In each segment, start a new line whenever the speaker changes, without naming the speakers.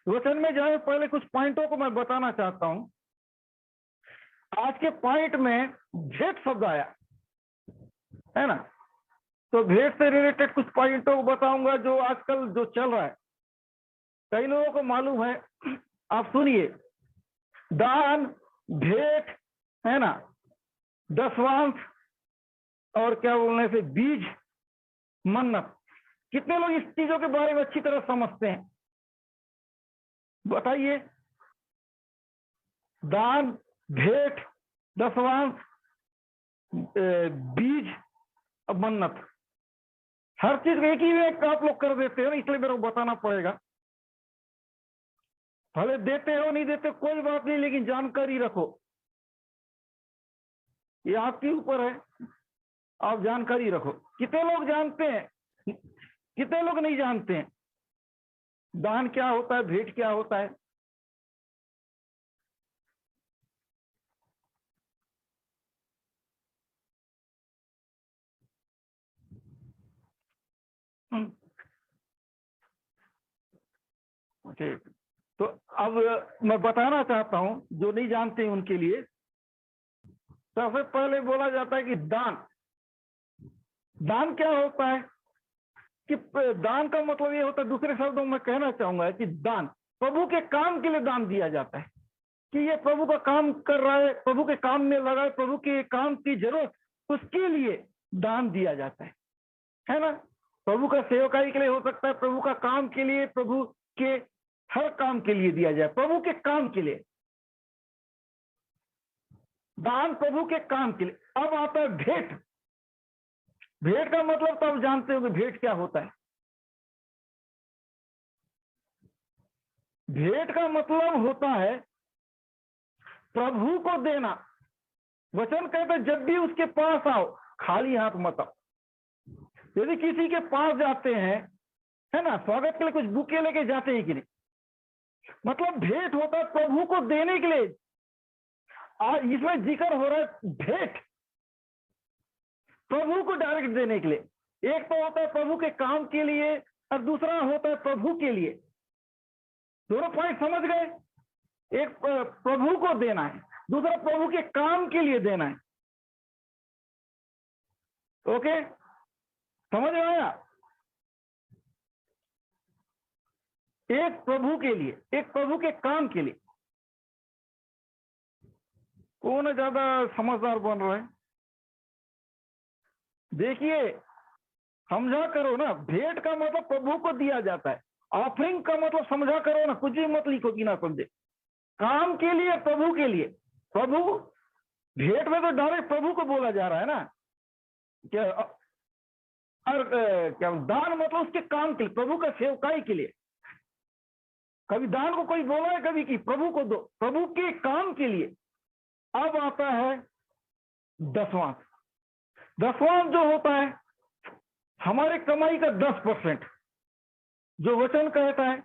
वचन में जाए पहले कुछ पॉइंटों को मैं बताना चाहता हूं। आज के पॉइंट में भेंट शब्द आया है ना, तो भेंट से रिलेटेड कुछ पॉइंटों को बताऊंगा जो आजकल जो चल रहा है। कई लोगों को मालूम है, आप सुनिए, दान, भेंट, है ना, दशवांश और क्या बोलने से बीज, मन्नत। कितने लोग इस चीजों के बारे में अच्छी तरह समझते हैं? बताइए। दान, भेंट, दशवांश, बीज और मन्नत, हर चीज एक ही में आप लोग कर देते हो, इसलिए मेरे को बताना पड़ेगा। भले देते हो नहीं देते कोई बात नहीं, लेकिन जानकारी रखो, ये आपके ऊपर है, आप जानकारी रखो। कितने लोग जानते हैं, कितने लोग नहीं जानते हैं दान क्या होता है, भेंट क्या होता है? ठीक, तो अब मैं बताना चाहता हूं जो नहीं जानते हैं उनके लिए। सबसे पहले बोला जाता है कि दान, दान क्या होता है? कि दान का मतलब ये होता है, दूसरे शब्दों में कहना चाहूंगा कि दान प्रभु के काम के लिए दान दिया जाता है, कि ये प्रभु का काम कर रहा है, प्रभु के काम में लगा है, प्रभु के काम की जरूरत, उसके लिए दान दिया जाता है ना। प्रभु का सेवकाई के लिए हो सकता है, प्रभु का काम के लिए, प्रभु के हर काम के लिए दिया जाए, प्रभु के काम के लिए दान, प्रभु के काम के लिए। अब आता है भेंट। भेंट का मतलब तो आप जानते हो कि भेंट क्या होता है। भेंट का मतलब होता है प्रभु को देना। वचन कहता है जब भी उसके पास आओ खाली हाथ मत आओ। यदि किसी के पास जाते हैं, है ना, स्वागत के लिए कुछ बुके लेके जाते हैं कि नहीं? मतलब भेंट होता है प्रभु को देने के लिए। इसमें जिक्र हो रहा है भेंट प्रभु को डायरेक्ट देने के लिए। एक तो होता है प्रभु के काम के लिए और दूसरा होता है प्रभु के लिए। दोनों पॉइंट समझ गए? एक प्रभु को देना है, दूसरा प्रभु के काम के लिए देना है। ओके, समझ में आया? एक प्रभु के लिए, एक प्रभु के काम के लिए। कौन ज्यादा समझदार बन रहा है? देखिए, समझा करो ना, भेंट का मतलब प्रभु को दिया जाता है। ऑफरिंग का मतलब समझा करो ना, कुछ भी मत लिखो कि ना समझे। काम के लिए, प्रभु के लिए। प्रभु, भेंट में तो डायरेक्ट प्रभु को बोला जा रहा है ना, क्या? और क्या दान मतलब उसके काम के लिए, प्रभु का सेवकाई के लिए। कभी दान को कोई बोला है कभी कि प्रभु को दो, प्रभु के काम के लिए। अब आता है दसवां। दसवां जो होता है हमारे कमाई का 10%, जो वचन कहता है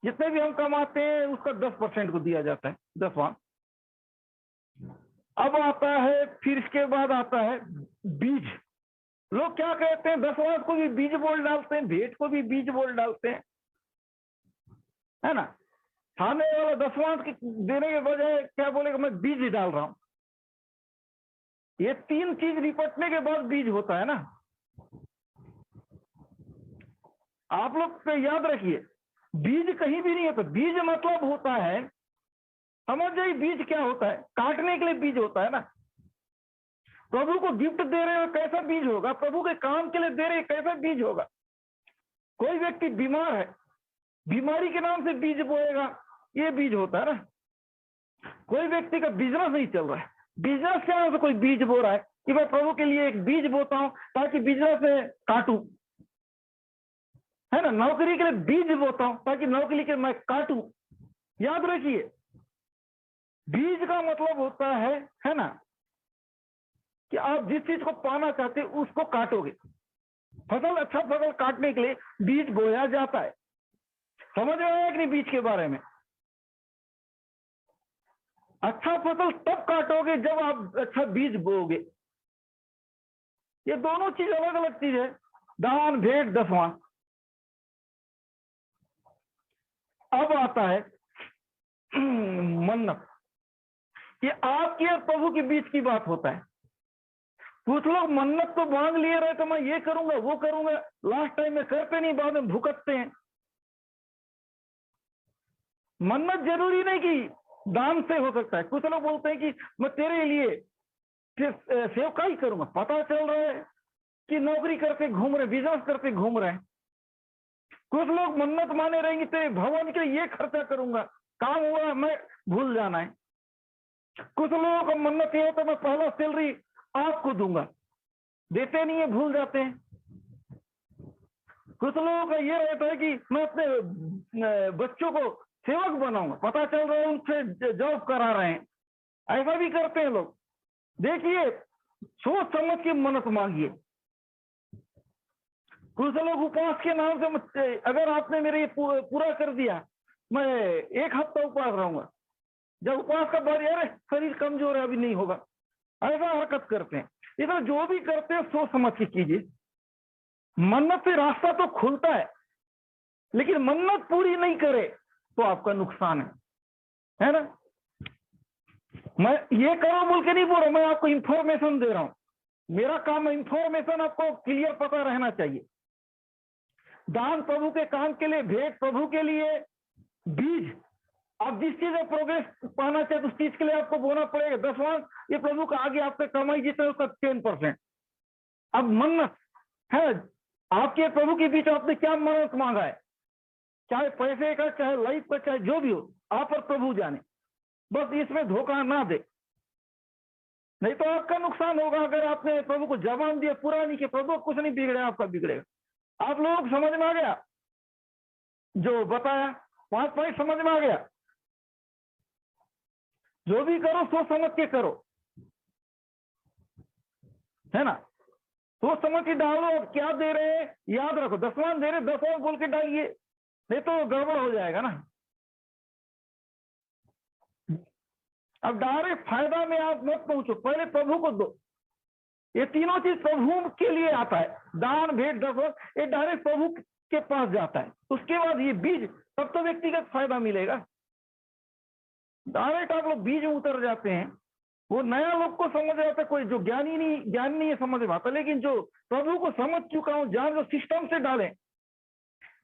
जितने भी हम कमाते हैं उसका 10% को दिया जाता है, दसवां। अब आता है, फिर इसके बाद आता है बीज। लोग क्या कहते हैं, दसवां को भी बीज बोल डालते हैं, भेंट को भी बीज बोल डालते हैं, है ना। खाने वाला दसवां देने के बजाय क्या बोलेगा, मैं बीज डाल रहा हूं। ये तीन चीज निपटने के बाद बीज होता है ना। आप लोग तो याद रखिए, बीज कहीं भी नहीं होता। बीज मतलब होता है, समझ जाइए बीज क्या होता है, काटने के लिए बीज होता है ना। प्रभु को गिफ्ट दे रहे हो कैसा बीज होगा, प्रभु के काम के लिए दे रहे कैसा बीज होगा। कोई व्यक्ति बीमार है, बीमारी के नाम से बीज बोएगा, ये बीज होता है ना। कोई व्यक्ति का बिजनेस नहीं चल रहा है, बिजनेस के नाम से कोई बीज बो रहा है कि मैं प्रभु के लिए एक बीज बोता हूं ताकि बिजनेस में काटूं, है ना। नौकरी के लिए बीज बोता हूं ताकि नौकरी के मैं काटूं। याद रखिए, बीज का मतलब होता है ना, कि आप जिस चीज को पाना चाहते हैं उसको काटोगे। फसल, अच्छा फसल काटने के लिए बीज बोया जाता है। समझ में आया कि नहीं बीज के बारे में? अच्छा फसल तब काटोगे जब आप अच्छा बीज बोओगे। ये दोनों चीज अलग अलग चीज है, दान, भेंट, दसवां। अब आता है मन्नत। ये आपके और प्रभु के बीच की बात होता है। कुछ लोग मन्नत तो मांग लिए रहे, तो मैं ये करूंगा वो करूंगा, लास्ट टाइम में करते नहीं, बाद में भुगतते हैं। मन्नत जरूरी नहीं कि दान से हो सकता है। कुछ लोग बोलते हैं कि मैं तेरे लिए सेवकाई करूंगा, पता चल रहा है कि नौकरी करके घूम रहे, बिजनेस करके घूम रहे हैं। कुछ लोग मन्नत माने रहेंगे, तेरे भवन के ये खर्चा करूंगा, काम हुआ मैं भूल जाना है। कुछ लोगों का मन्नत ये होता है मैं पहला सैलरी आपको दूंगा, देते नहीं है, भूल जाते हैं। कुछ लोगों का ये रहता है कि मैं अपने बच्चों को सेवक बनाऊंगा, पता चल रहा है उनसे जॉब करा रहे हैं, ऐसा भी करते हैं लोग। देखिए, सोच समझ के मन्नत मांगिए। कुछ लोग उपवास के नाम से, अगर आपने मेरे ये पूरा कर दिया, मैं 1 हफ्ता उपवास रहूंगा, जब उपवास का बारी अरे शरीर कमजोर है अभी नहीं होगा, ऐसा हरकत करते हैं। इधर जो भी करते हैं सोच समझ के कीजिए। मन्नत से रास्ता तो खुलता है, लेकिन मन्नत पूरी नहीं करे तो आपका नुकसान है ना। मैं ये करो बोल के नहीं बोल रहा, मैं आपको इंफॉर्मेशन दे रहा हूं। मेरा काम है इंफॉर्मेशन आपको क्लियर पता रहना चाहिए। दान प्रभु के काम के लिए, भेंट प्रभु के लिए, बीज आप जिस चीज में प्रोग्रेस पाना चाहते तो उस चीज के लिए आपको बोना पड़ेगा। 10वां ये प्रभु का आगे आपका कमाई जितना उसका 10%। अब मन्नत है आपके प्रभु के बीच, आपने क्या मन्नत मांगा है, चाहे पैसे का, चाहे लाइफ का, चाहे जो भी हो, आप और प्रभु जाने। बस इसमें धोखा ना दे, नहीं तो आपका नुकसान होगा। अगर आपने प्रभु को जबान दिया, पूरा नहीं किया, प्रभु कुछ नहीं बिगड़ेगा, आपका बिगड़ेगा। आप लोग समझ में आ गया जो बताया? 5 पॉइंट समझ में आ गया? जो भी करो सोच समझ के करो, है ना। सोच समझ के डालो। अब क्या दे रहे हैं याद रखो, 10वां दे रहे, 10वां बोल के डालिए, नहीं तो गड़बड़ हो जाएगा ना। अब डायरेक्ट फायदा में आप मत पहुंचो, पहले प्रभु को दो। ये तीनों चीज प्रभु के लिए आता है, दान भेंट 10वां, ये डायरेक्ट प्रभु के पास जाता है। उसके बाद ये बीज, तब तो व्यक्तिगत फायदा मिलेगा। डायरेक्ट आप लोग बीज में उतर जाते हैं, वो नया लोग को समझ आता है, कोई जो ज्ञान नहीं है समझ में आता। लेकिन जो प्रभु को समझ चुका हूं, जान जो सिस्टम से डालें,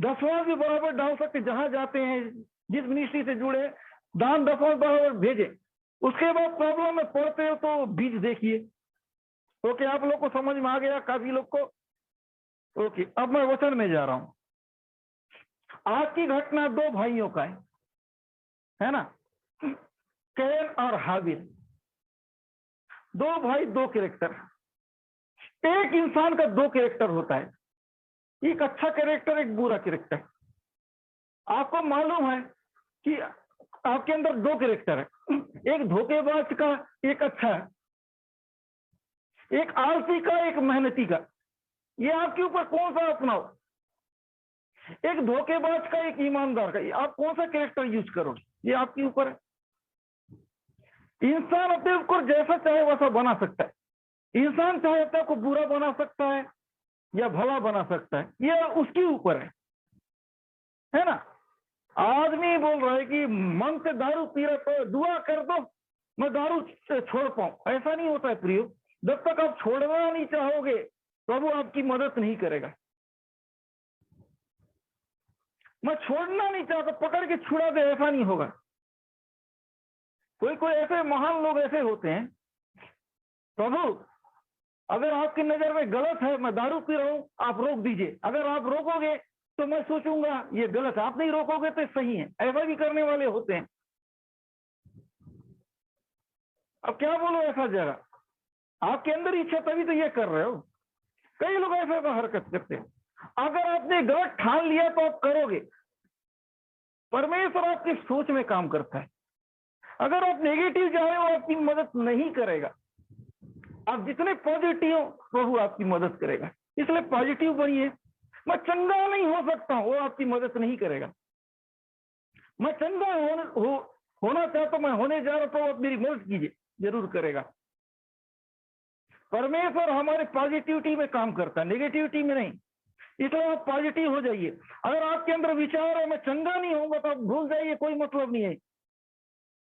10वां भी बराबर डाल सकते, जहां जाते हैं जिस मिनिस्ट्री से जुड़े, दान 10वां बराबर भेजे। उसके बाद प्रॉब्लम में पड़ते हो तो बीज देखिए। ओके, आप लोग को समझ में आ गया? काफी लोग को ओके। अब मैं वचन में जा रहा हूं। आज की घटना 2 भाइयों का है ना, कैन और हाबिल। 2 भाई 2 कैरेक्टर। एक इंसान का 2 कैरेक्टर होता है, एक अच्छा कैरेक्टर, एक बुरा कैरेक्टर। आपको मालूम है कि आपके अंदर 2 कैरेक्टर है, एक धोखेबाज का, एक अच्छा है, एक आलसी का, एक मेहनती का। ये आपके ऊपर कौन सा अपनाओ, एक धोखेबाज का, एक ईमानदार का, आप कौन सा कैरेक्टर यूज करोगे, ये आपके ऊपर है। इंसान अपने ऊपर जैसा चाहे वैसा बना सकता है। इंसान चाहे अपने को बुरा बना सकता है या भला बना सकता है, ये उसके ऊपर है ना। आदमी बोल रहा है कि मन से दारू पी रहे तो दुआ कर दो मैं दारू छोड़ पाऊं, ऐसा नहीं होता है प्रियो। जब तक आप छोड़ना नहीं चाहोगे प्रभु आपकी मदद नहीं करेगा। मैं छोड़ना नहीं चाहता, पकड़ के छुड़ा दे, ऐसा नहीं होगा। कोई कोई ऐसे महान लोग ऐसे होते हैं, प्रभु अगर आपकी नजर में गलत है, मैं दारू पी रहा हूं, आप रोक दीजिए। अगर आप रोकोगे तो मैं सोचूंगा ये गलत है, आप नहीं रोकोगे तो सही है। ऐसा भी करने वाले होते हैं। अब क्या बोलो ऐसा जगह, आपके अंदर इच्छा तभी तो ये कर रहे हो। कई लोग ऐसा हरकत करते हैं। अगर आपने गलत ठान लिया तो आप करोगे। परमेश्वर आपकी सोच में काम करता है। अगर आप नेगेटिव जा रहे हो आपकी मदद नहीं करेगा। आप जितने पॉजिटिव हो प्रभु आपकी मदद करेगा, इसलिए पॉजिटिव बनिए। मैं चंगा नहीं हो सकता, वो आपकी मदद नहीं करेगा। मैं चंगा होना चाहता, मैं होने जा रहा, तो आप मेरी मदद कीजिए, जरूर करेगा। परमेश्वर हमारे पॉजिटिविटी में काम करता है, नेगेटिविटी में नहीं। इसलिए आप पॉजिटिव हो जाइए। अगर आपके अंदर विचार है मैं चंगा नहीं होऊंगा, तो आप भूल जाइए, कोई मतलब नहीं है,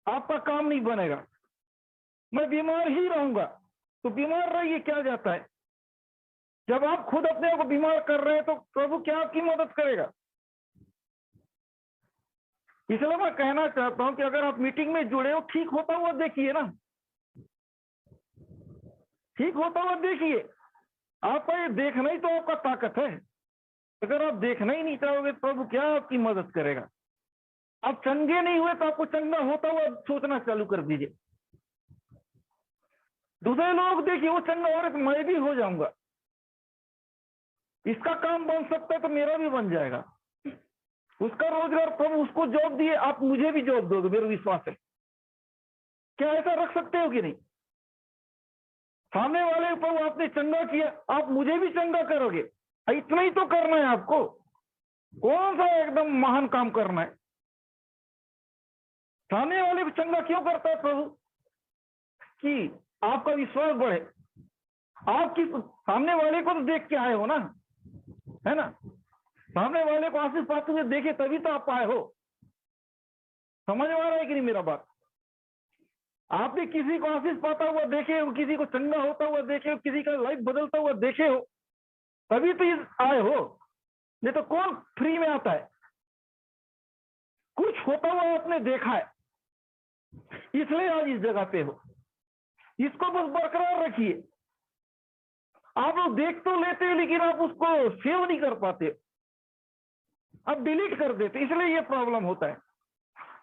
आपका काम नहीं बनेगा। मैं बीमार ही रहूंगा, तो बीमार रहिए, क्या जाता है। जब आप खुद अपने आप को बीमार कर रहे हैं तो प्रभु क्या आपकी मदद करेगा। इसलिए मैं कहना चाहता हूं कि अगर आप मीटिंग में जुड़े हो, ठीक होता हुआ देखिए ना, ठीक होता हुआ देखिए। आपका ये देखना ही तो आपका ताकत है। अगर आप देखना ही नहीं चाहोगे तो प्रभु क्या आपकी मदद करेगा। आप चंगे नहीं हुए तो आपको चंगा होता हुआ सोचना चालू कर दीजिए। दूसरे लोग देखिए वो चंगा हो रहे तो मैं भी हो जाऊंगा, इसका काम बन सकता है तो मेरा भी बन जाएगा। उसका रोजगार, प्रभु उसको जॉब दिए, आप मुझे भी जॉब दोगे, मेरा विश्वास है। क्या ऐसा रख सकते हो कि नहीं। सामने वाले को आपने चंगा किया, आप मुझे भी चंगा करोगे, इतना ही तो करना है आपको। कौन सा एकदम महान काम करना है। सामने वाले को चंगा क्यों करता है प्रभु, कि आपका विश्वास बढ़े। आपकी सामने वाले को तो देख के आए हो ना, है ना। सामने वाले को आशीष पाते हुए देखे तभी तो आप आए हो। समझ में आ रहा है कि नहीं मेरा बात। आपने किसी को आशीष पाता हुआ देखे हो, किसी को चंगा होता हुआ देखे हो, किसी का लाइफ बदलता हुआ देखे हो, तभी तो आए हो। नहीं तो कौन फ्री में आता है। कुछ होता हुआ आपने देखा है, इसलिए आज इस जगह पे हो। इसको बस बरकरार रखिए। आप लोग देख तो लेते हैं लेकिन आप उसको सेव नहीं कर पाते, आप डिलीट कर देते, इसलिए ये प्रॉब्लम होता है।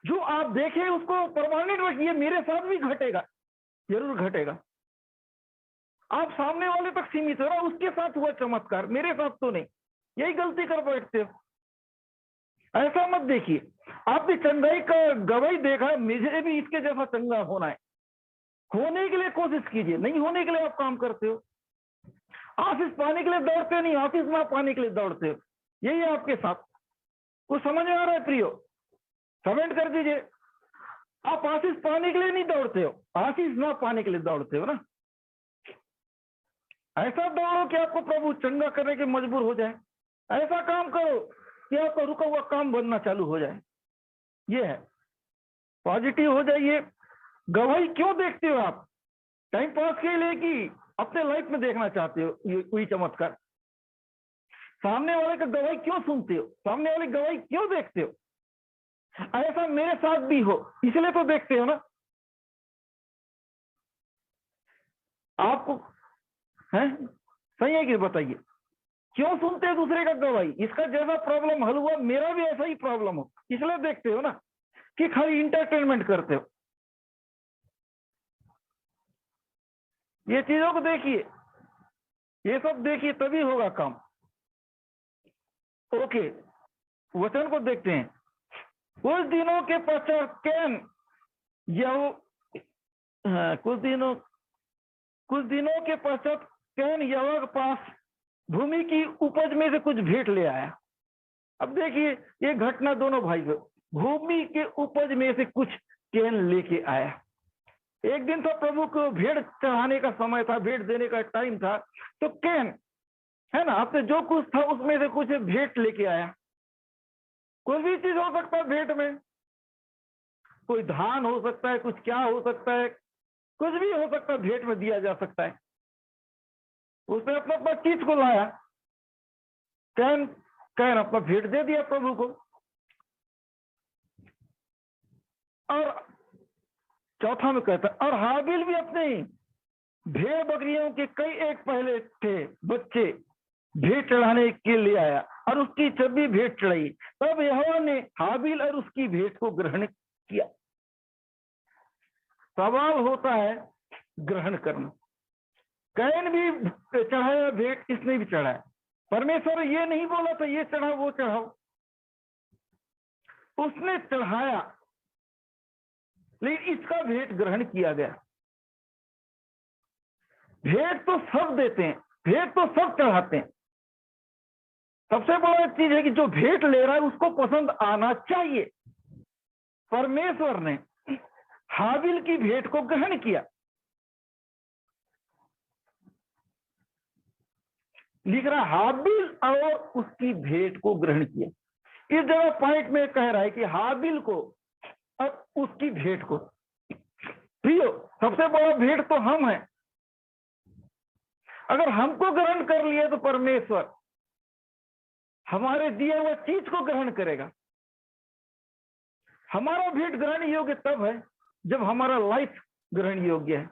जो आप देखें उसको परमानेंट रखिए। मेरे साथ भी घटेगा, जरूर घटेगा। आप सामने वाले तक सीमित हो रहा, उसके साथ हुआ चमत्कार, मेरे साथ तो नहीं। यही गलती कर बैठते हो। ऐसा मत देखिए। आपने चंगाई का गवाही देखा, मुझे भी इसके जैसा चंगा होना है। होने के लिए कोशिश कीजिए, नहीं होने के लिए आप काम करते हो। आशीष पाने के लिए दौड़ते नहीं, आशीष ना पाने के लिए दौड़ते हो। यही है आपके साथ। कुछ समझ में आ रहा है प्रियो, कमेंट कर दीजिए। आप आशीष पाने के लिए नहीं दौड़ते हो, आशीष ना पाने के लिए दौड़ते हो ना। ऐसा दौड़ो कि आपको प्रभु चंगा करने के मजबूर हो जाए। ऐसा काम करो कि आपका रुका हुआ काम बनना चालू हो जाए। ये है, पॉजिटिव हो जाइए। गवाही क्यों देखते हो आप, टाइम पास के लिए कि अपने लाइफ में देखना चाहते हो कोई चमत्कार। सामने वाले का गवाही क्यों सुनते हो, सामने वाले गवाही क्यों देखते हो। ऐसा मेरे साथ भी हो, इसलिए तो देखते हो ना। आपको है सही है कि बताइए, क्यों सुनते हैं दूसरे का गवाही। इसका जैसा प्रॉब्लम हल हुआ, मेरा भी ऐसा ही प्रॉब्लम हो, इसलिए देखते हो ना, कि खाली इंटरटेनमेंट करते हो। ये चीजों को देखिए, ये सब देखिए, तभी होगा काम। ओके, वचन को देखते हैं। कुछ दिनों के पश्चात कैन कुछ दिनों के पश्चात कैन यहोवा के पास भूमि की उपज में से कुछ भेंट ले आया। अब देखिए ये घटना दोनों भाई को, भूमि के उपज में से कुछ कैन लेके आया। एक दिन तो प्रभु को भेंट चढ़ाने का समय था, भेंट देने का टाइम था, तो कैन है ना, आपने जो कुछ था उसमें से कुछ भेंट लेके आया। कोई भी चीज हो सकता है भेंट में, कोई धान हो सकता है, कुछ क्या हो सकता है, कुछ भी हो सकता है, भेंट में दिया जा सकता है। उसने अपना अपना चीज को लाया, कैन अपना भेंट दे दिया प्रभु को। और चौथा में कहता है, और हाबिल भी अपने भेड़ बकरियों के कई एक पहले थे बच्चे भेंट चढ़ाने के लिए आया, और उसकी 26 भेंट चढ़ाई। तब यहोवा ने हाबिल और उसकी भेंट को ग्रहण किया। सवाल होता है ग्रहण करना। कैन भी चढ़ाया भेंट, इसने भी चढ़ाया। परमेश्वर ये नहीं बोला था ये चढ़ाओ वो चढ़ाओ, उसने चढ़ाया, लेकिन इसका भेंट ग्रहण किया गया। भेंट तो सब देते हैं, भेंट तो सब चढ़ाते हैं। सबसे बड़ा चीज है कि जो भेंट ले रहा है उसको पसंद आना चाहिए। परमेश्वर ने हाबिल की भेंट को ग्रहण किया। लिख रहा हाबिल और उसकी भेंट को ग्रहण किया। इस जगह पॉइंट में कह रहा है कि हाबिल को और उसकी भेंट को। प्रियो, सबसे बड़ा भेंट तो हम हैं। अगर हमको ग्रहण कर लिए तो परमेश्वर हमारे दिए हुए चीज को ग्रहण करेगा। हमारा भेंट ग्रहण योग्य तब है जब हमारा लाइफ ग्रहण योग्य है।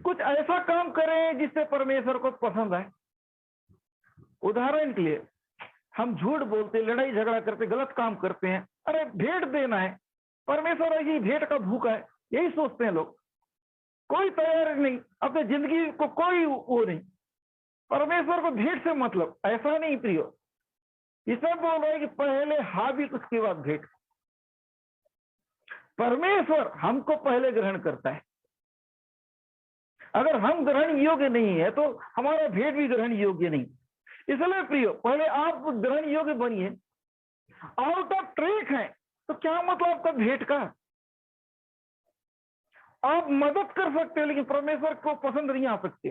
कुछ ऐसा काम करें जिससे परमेश्वर को पसंद आए। उदाहरण के लिए, हम झूठ बोलते, लड़ाई झगड़ा करते, गलत काम करते हैं। अरे भेंट देना है, परमेश्वर यही भेंट का भूखा है, यही सोचते हैं लोग। कोई तैयार नहीं, अपने जिंदगी को कोई वो नहीं। परमेश्वर को भेंट से मतलब ऐसा नहीं प्रियो। इसमें बोल रहे हैं कि पहले हाबिल, उसके बाद भेंट। परमेश्वर हमको पहले ग्रहण करता है। अगर हम ग्रहण योग्य नहीं है तो हमारा भेंट भी ग्रहण योग्य नहीं। इसलिए प्रियो, पहले आप ग्रहण योग्य बनिए। आउट ऑफ ट्रैक है तो क्या मतलब आपका भेंट का? आप मदद कर सकते हो लेकिन परमेश्वर को पसंद नहीं आ सकते।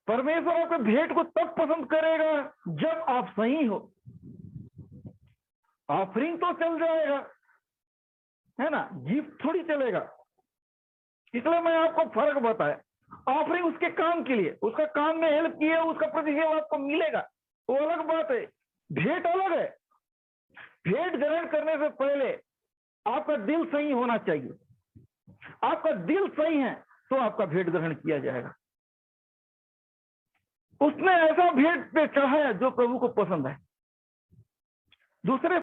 परमेश्वर आपके भेंट को तब पसंद करेगा जब आप सही हो। ऑफरिंग तो चल जाएगा, है ना, गिफ्ट थोड़ी चलेगा। इसलिए मैं आपको फर्क बताया। ऑफरिंग उसके काम के लिए, उसका काम में हेल्प किए, उसका प्रतिफल आपको मिलेगा, वो अलग बात है। भेंट अलग है। भेंट ग्रहण करने से पहले आपका दिल सही होना चाहिए। आपका दिल सही है तो आपका भेंट ग्रहण किया जाएगा। उसने ऐसा भेंट पे चढ़ाया जो प्रभु को पसंद है। दूसरे